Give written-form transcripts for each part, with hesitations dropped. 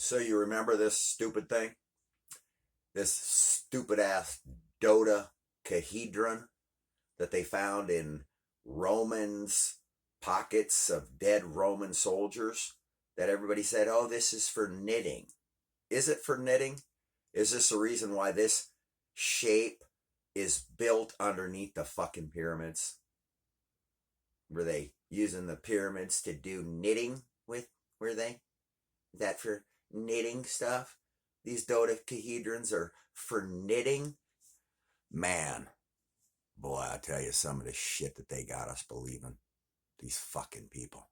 So you remember this stupid thing? This stupid ass dodecahedron that they found in Romans' pockets of dead Roman soldiers that everybody said, oh, this is for knitting. Is it for knitting? Is this the reason why this shape is built underneath the fucking pyramids? Were they using the pyramids to do knitting with? Were they? Is that for knitting stuff? These dodecahedrons are for knitting? Man, boy, I tell you, some of the shit that they got us believing. These fucking people.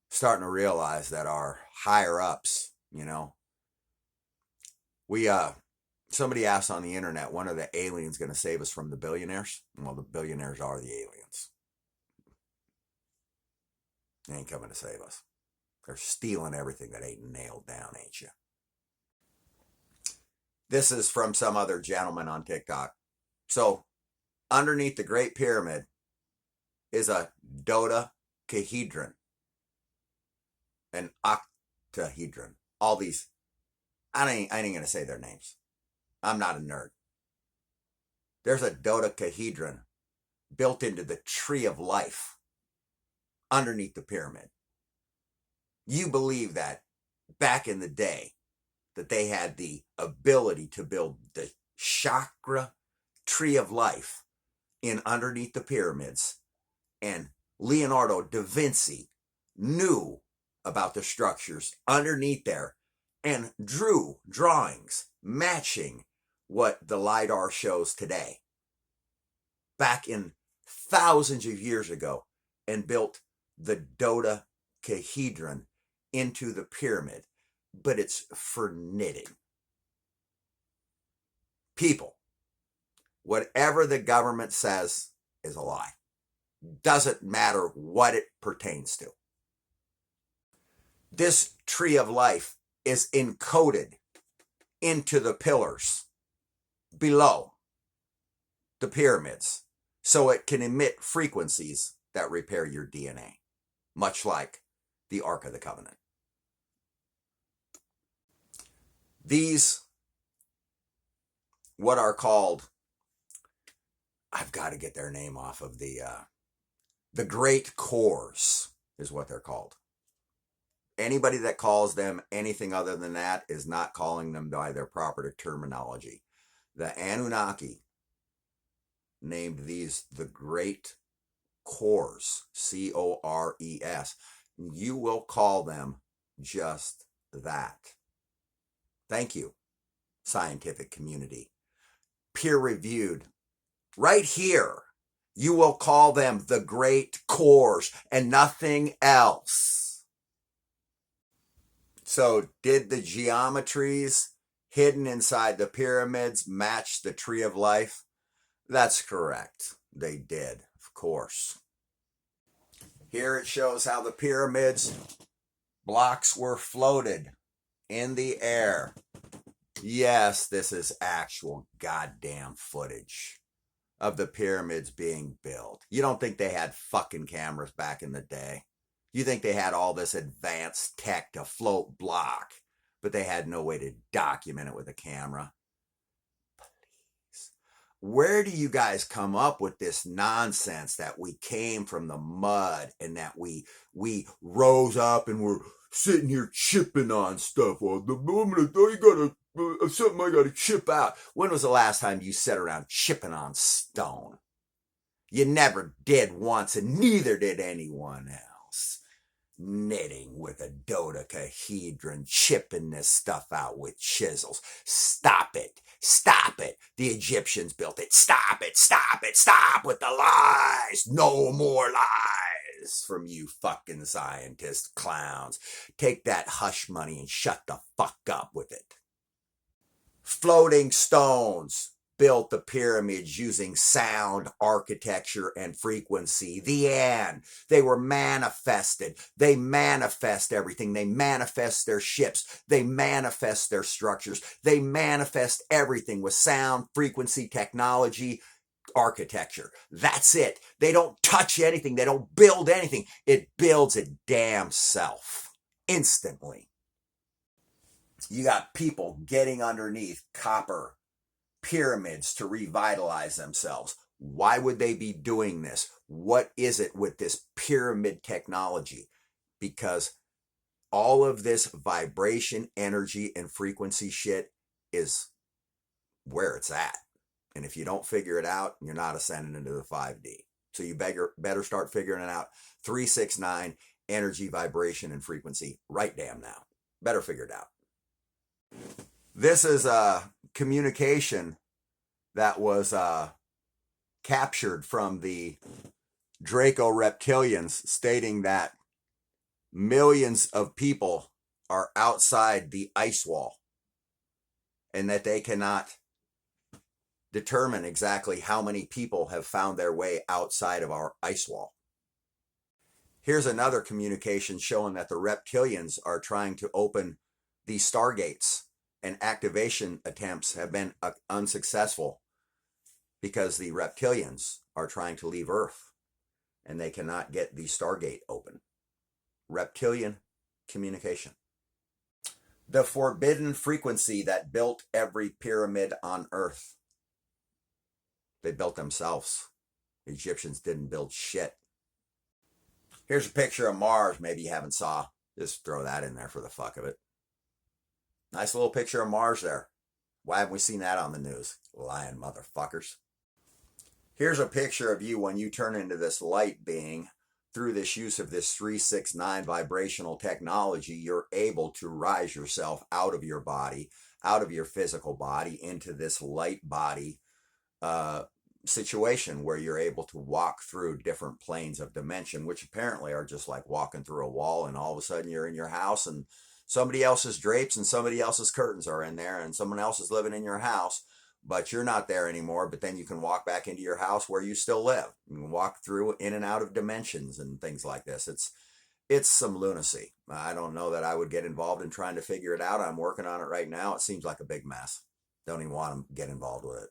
Starting to realize that our higher ups, somebody asked on the internet, when are the aliens going to save us from the billionaires? Well, the billionaires are the aliens. They ain't coming to save us. They're stealing everything that ain't nailed down, ain't you? This is from some other gentleman on TikTok. So, underneath the Great Pyramid is a dodecahedron, an octahedron. All these, I ain't going to say their names. I'm not a nerd. There's a dodecahedron built into the tree of life underneath the pyramid. You believe that back in the day that they had the ability to build the chakra tree of life in underneath the pyramids, and Leonardo da Vinci knew about the structures underneath there and drew drawings matching what the LiDAR shows today back in thousands of years ago, and built the dodecahedron into the pyramid, but it's for knitting. People, whatever the government says is a lie. Doesn't matter what it pertains to. This tree of life is encoded into the pillars below the pyramids, so it can emit frequencies that repair your DNA, much like the Ark of the Covenant. These, what are called, I've got to get their name off of the great cores is what they're called. Anybody that calls them anything other than that is not calling them by their proper terminology. The Anunnaki named these the great cores, C-O-R-E-S. You will call them just that. Thank you, scientific community. Peer-reviewed. Right here, you will call them the great cores and nothing else. So, did the geometries hidden inside the pyramids match the tree of life? That's correct. They did, of course. Here it shows how the pyramids blocks were floated in the air. Yes, this is actual goddamn footage of the pyramids being built. You don't think they had fucking cameras back in the day? You think they had all this advanced tech to float block, but they had no way to document it with a camera? Please. Where do you guys come up with this nonsense that we came from the mud and that we rose up and we're sitting here chipping on stuff all the moment? You gotta something I gotta chip out. When was the last time you sat around chipping on stone? You never did once, and neither did anyone else. Knitting with a dodecahedron, chipping this stuff out with chisels. Stop it. Stop it. The Egyptians built it. Stop it. Stop it. Stop with the lies. No more lies from you fucking scientist clowns. Take that hush money and shut the fuck up with it. Floating stones built the pyramids using sound, architecture, and frequency. The end. They were manifested. They manifest everything. They manifest their ships. They manifest their structures. They manifest everything with sound, frequency, technology, architecture. That's it. They don't touch anything. They don't build anything. It builds its damn self instantly. You got people getting underneath copper pyramids to revitalize themselves. Why would they be doing this? What is it with this pyramid technology? Because all of this vibration, energy, and frequency shit is where it's at. And if you don't figure it out, you're not ascending into the 5D. So you better start figuring it out. 369 energy, vibration, and frequency right damn now. Better figure it out. This is a communication that was captured from the Draco reptilians, stating that millions of people are outside the ice wall and that they cannot determine exactly how many people have found their way outside of our ice wall. Here's another communication showing that the reptilians are trying to open these stargates, and activation attempts have been unsuccessful because the reptilians are trying to leave Earth and they cannot get the stargate open. Reptilian communication. The forbidden frequency that built every pyramid on Earth. They built themselves. The Egyptians didn't build shit. Here's a picture of Mars. Maybe you haven't saw. Just throw that in there for the fuck of it. Nice little picture of Mars there. Why haven't we seen that on the news? Lying motherfuckers. Here's a picture of you when you turn into this light being. Through this use of this 369 vibrational technology, you're able to rise yourself out of your body, out of your physical body, into this light body situation where you're able to walk through different planes of dimension, which apparently are just like walking through a wall, and all of a sudden you're in your house and somebody else's drapes and somebody else's curtains are in there and someone else is living in your house, but you're not there anymore. But then you can walk back into your house where you still live. You can walk through in and out of dimensions and things like this. It's some lunacy. I don't know that I would get involved in trying to figure it out. I'm working on it right now. It seems like a big mess. Don't even want to get involved with it.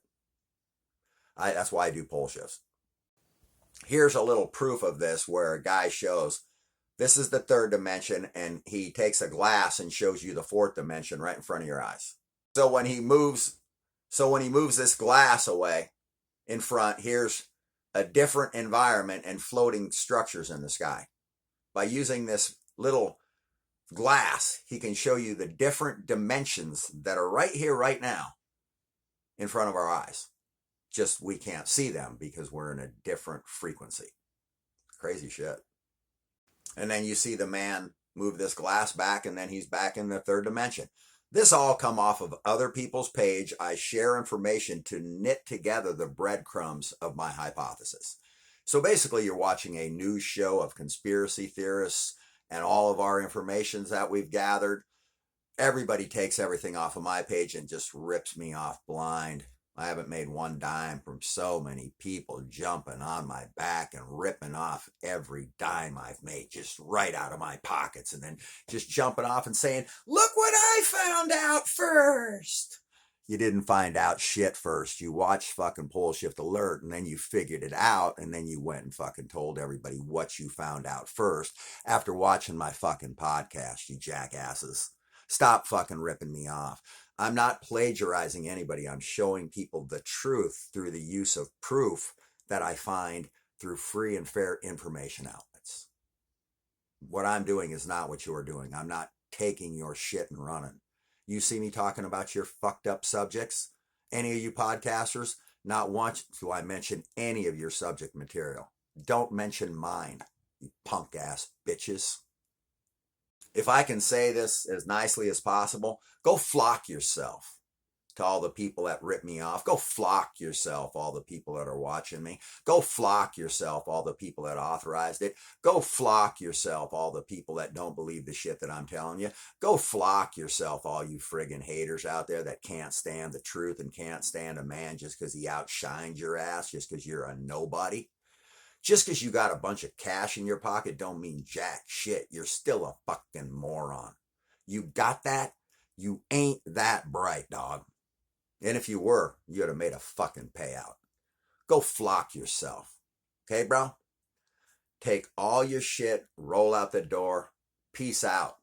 That's why I do pole shifts. Here's a little proof of this where a guy shows this is the third dimension, and he takes a glass and shows you the fourth dimension right in front of your eyes. So when he moves this glass away in front, here's a different environment and floating structures in the sky. By using this little glass, he can show you the different dimensions that are right here, right now, in front of our eyes. Just we can't see them because we're in a different frequency. Crazy shit. And then you see the man move this glass back, and then he's back in the third dimension. This all come off of other people's page. I share information to knit together the breadcrumbs of my hypothesis. So basically, you're watching a news show of conspiracy theorists and all of our informations that we've gathered. Everybody takes everything off of my page and just rips me off blind. I haven't made one dime from so many people jumping on my back and ripping off every dime I've made just right out of my pockets, and then just jumping off and saying, look what I found out first. You didn't find out shit first. You watched fucking Poleshift Alert, and then you figured it out, and then you went and fucking told everybody what you found out first after watching my fucking podcast, you jackasses. Stop fucking ripping me off. I'm not plagiarizing anybody. I'm showing people the truth through the use of proof that I find through free and fair information outlets. What I'm doing is not what you're doing. I'm not taking your shit and running. You see me talking about your fucked up subjects? Any of you podcasters? Not once do I mention any of your subject material. Don't mention mine, you punk ass bitches. If I can say this as nicely as possible, go flock yourself to all the people that rip me off. Go flock yourself, all the people that are watching me. Go flock yourself, all the people that authorized it. Go flock yourself, all the people that don't believe the shit that I'm telling you. Go flock yourself, all you friggin' haters out there that can't stand the truth and can't stand a man just because he outshined your ass, just because you're a nobody. Just because you got a bunch of cash in your pocket don't mean jack shit. You're still a fucking moron. You got that? You ain't that bright, dog. And if you were, you would have made a fucking payout. Go flock yourself. Okay, bro? Take all your shit, roll out the door. Peace out.